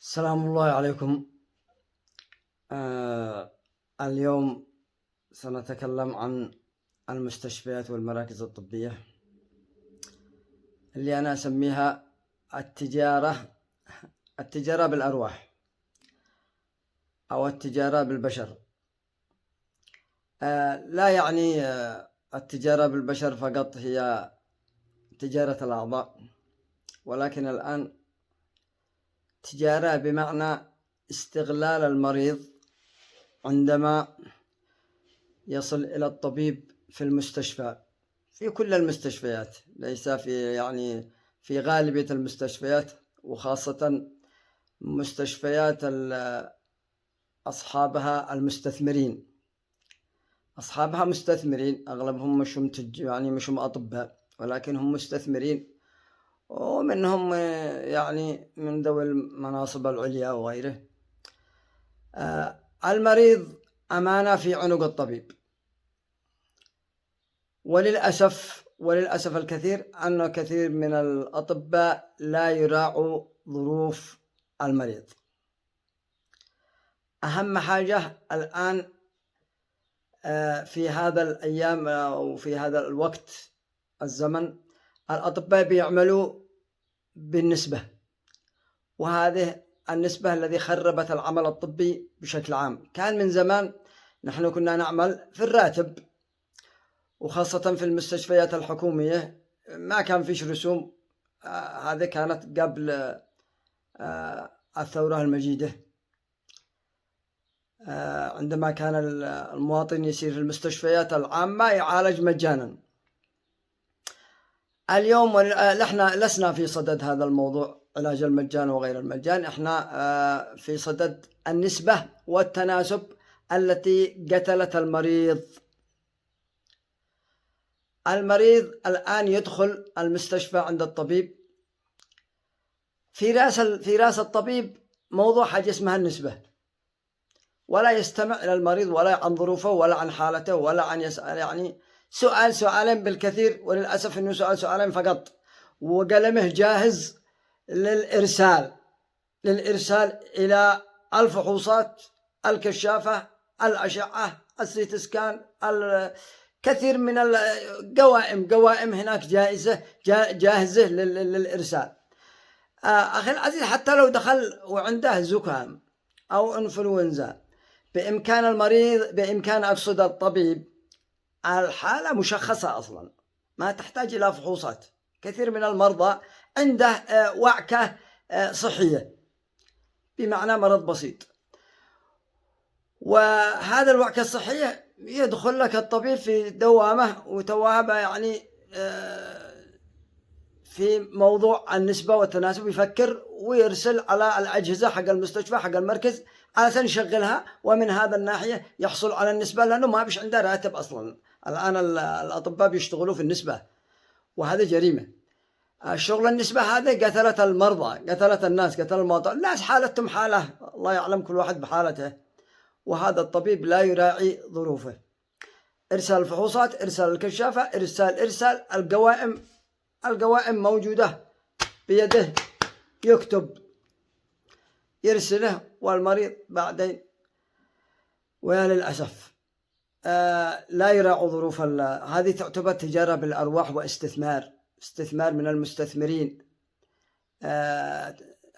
السلام الله عليكم. اليوم سنتكلم عن المستشفيات والمراكز الطبية اللي أنا أسميها التجارة بالأرواح أو التجارة بالبشر. لا يعني التجارة بالبشر فقط هي تجارة الأعضاء، ولكن الآن تجارة بمعنى استغلال المريض عندما يصل إلى الطبيب في المستشفى، في كل المستشفيات، ليس في غالبية المستشفيات، وخاصة مستشفيات أصحابها مستثمرين، أغلبهم مشهم أطباء، ولكن هم مستثمرين، ومنهم من ذوي المناصب العليا وغيره. المريض أمانة في عنق الطبيب، وللأسف الكثير أن كثير من الأطباء لا يراعوا ظروف المريض. أهم حاجة الآن في هذا الأيام أو في هذا الوقت الزمن، الأطباء بيعملوا بالنسبة، وهذه النسبة الذي خربت العمل الطبي بشكل عام. كان من زمان نحن كنا نعمل في الراتب، وخاصة في المستشفيات الحكومية ما كان فيش رسوم. هذه كانت قبل الثورة المجيدة، عندما كان المواطن يسير في المستشفيات العامة يعالج مجانا. اليوم نحن لسنا في صدد هذا الموضوع، علاج المجان وغير المجان. احنا في صدد النسبة والتناسب التي قتلت المريض. المريض الآن يدخل المستشفى عند الطبيب، في راس الطبيب موضوع حاجة اسمها النسبة، ولا يستمع إلى المريض ولا عن ظروفه ولا عن حالته ولا عن يسأل، سؤالين بالكثير، وللأسف إنه سؤالين فقط، وقلمه جاهز للإرسال إلى الفحوصات، الكشافة، الأشعة، السيتي سكان، كثير من القوائم هناك جاهزة للإرسال. أخي العزيز، حتى لو دخل وعنده زكام أو إنفلونزا، بإمكان أقصد الطبيب، الحالة مشخصة أصلا، ما تحتاج إلى فحوصات. كثير من المرضى عنده وعكة صحية، بمعنى مرض بسيط، وهذا الوعكة الصحية يدخل لك الطبيب في دوامة وتوابه، في موضوع النسبة والتناسب، يفكر ويرسل على الأجهزة حق المستشفى حق المركز علشان يشغلها، ومن هذا الناحية يحصل على النسبة، لأنه ما بيش عنده راتب أصلا. الآن الأطباء بيشتغلوا في النسبة، وهذا جريمة. الشغل النسبة هذا قتلت المرضى، قتلت الناس، قتل المواطن. الناس حالتهم حالة، الله يعلم كل واحد بحالته، وهذا الطبيب لا يراعي ظروفه. إرسال الفحوصات، إرسال الكشافة، إرسال القوائم موجودة بيده، يكتب يرسله، والمريض بعدين ويا للأسف لا يراعي ظروف. هذه تعتبر تجارة بالأرواح واستثمار من المستثمرين.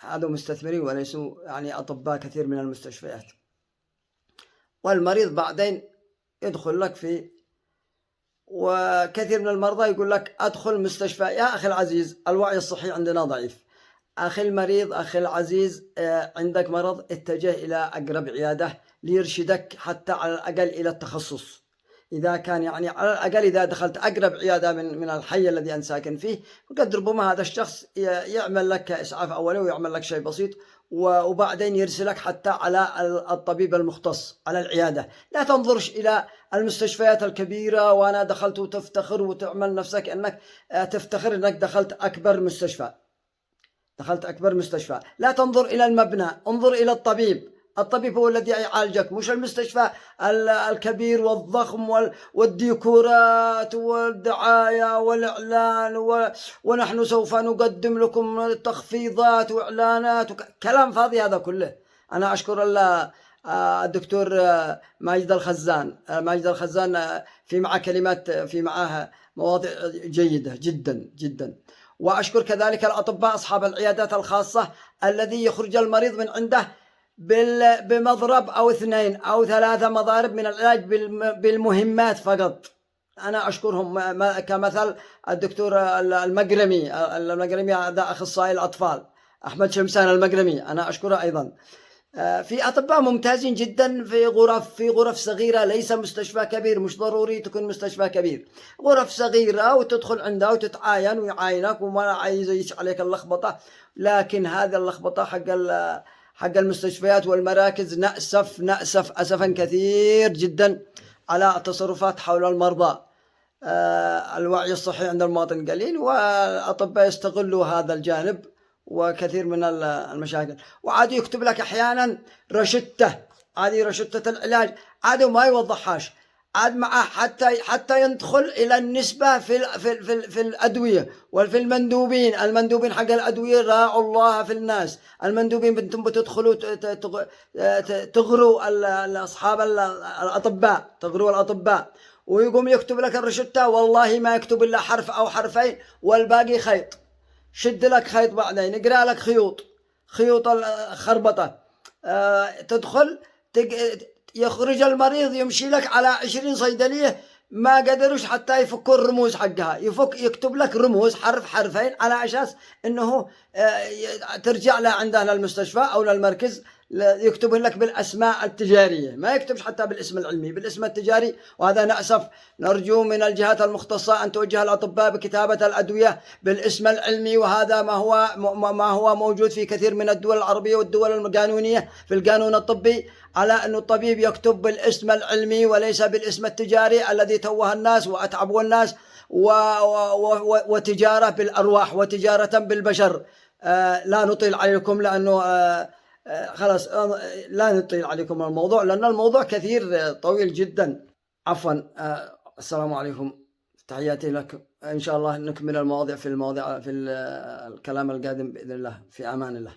هذا مستثمرين وليسوا أطباء كثير من المستشفيات. والمريض بعدين يدخل لك وكثير من المرضى يقول لك أدخل مستشفى. يا أخي العزيز، الوعي الصحي عندنا ضعيف. أخي المريض، أخي العزيز، عندك مرض، اتجه إلى أقرب عيادة ليرشدك حتى على الأقل إلى التخصص. إذا كان على الأقل إذا دخلت أقرب عيادة من الحي الذي أنت ساكن فيه، وقد ربما هذا الشخص يعمل لك إسعاف أولي ويعمل لك شيء بسيط، وبعدين يرسلك حتى على الطبيب المختص على العيادة. لا تنظرش إلى المستشفيات الكبيرة وأنا دخلت وتفتخر وتعمل نفسك أنك تفتخر أنك دخلت أكبر مستشفى. لا تنظر إلى المبنى، انظر إلى الطبيب. الطبيب هو الذي يعالجك، مش المستشفى الكبير والضخم والديكورات والدعاية والإعلان ونحن سوف نقدم لكم تخفيضات وإعلانات كلام فاضي هذا كله. أنا أشكر الدكتور ماجد الخزان في معه كلمات، في معها مواضيع جيدة جدا جدا. وأشكر كذلك الأطباء أصحاب العيادات الخاصة الذي يخرج المريض من عنده بمضرب أو 2 أو 3 مضارب من العلاج بالمهمات فقط. أنا أشكرهم كمثل الدكتور المقرمي هذا أخصائي الأطفال أحمد شمسان المقرمي، أنا أشكره أيضا. في أطباء ممتازين جدا في غرف صغيرة، ليس مستشفى كبير، مش ضروري تكون مستشفى كبير، غرف صغيرة وتدخل عندها وتتعاين ويعاينك وما عايز يش عليك اللخبطة. لكن هذه اللخبطة حق المستشفيات والمراكز نأسف أسفا كثير جدا على التصرفات حول المرضى. الوعي الصحي عند المواطن قليل، والأطباء يستغلوا هذا الجانب وكثير من المشاكل. وعاد يكتب لك أحيانا رشدة، هذه رشدة العلاج عاد ما يوضحهاش، عاد معه حتى يدخل إلى النسبة في الأدوية وفي المندوبين حق الأدوية. راعوا الله في الناس، المندوبين انتم بتدخلوا تغروا أصحاب الأطباء، تغروا الأطباء، ويقوم يكتب لك الرشدة والله ما يكتب إلا حرف أو حرفين والباقي خيط. شد لك خيط بعدين يقرأ لك خيوط الخربطة. تدخل يخرج المريض يمشي لك على 20 صيدلية ما قدروش حتى يفكوا الرموز حقها، يكتب لك رموز حرف حرفين على أساس إنه ترجع له عندنا للمستشفى أو للمركز، يكتب لك بالأسماء التجارية، ما يكتبش حتى بالاسم العلمي، بالاسم التجاري. وهذا نأسف. نرجو من الجهات المختصة أن توجه الأطباء بكتابة الأدوية بالاسم العلمي، وهذا ما هو موجود في كثير من الدول العربية والدول القانونية في القانون الطبي، على أن الطبيب يكتب بالاسم العلمي وليس بالاسم التجاري الذي توه الناس وأتعبوا الناس، وتجارة بالأرواح وتجارة بالبشر. لا نطيل عليكم لأنه خلاص لا نطيل عليكم الموضوع لأن الموضوع كثير طويل جدا. عفوا. السلام عليكم، تحياتي لك. إن شاء الله نكمل المواضيع في الكلام القادم بإذن الله. في أمان الله.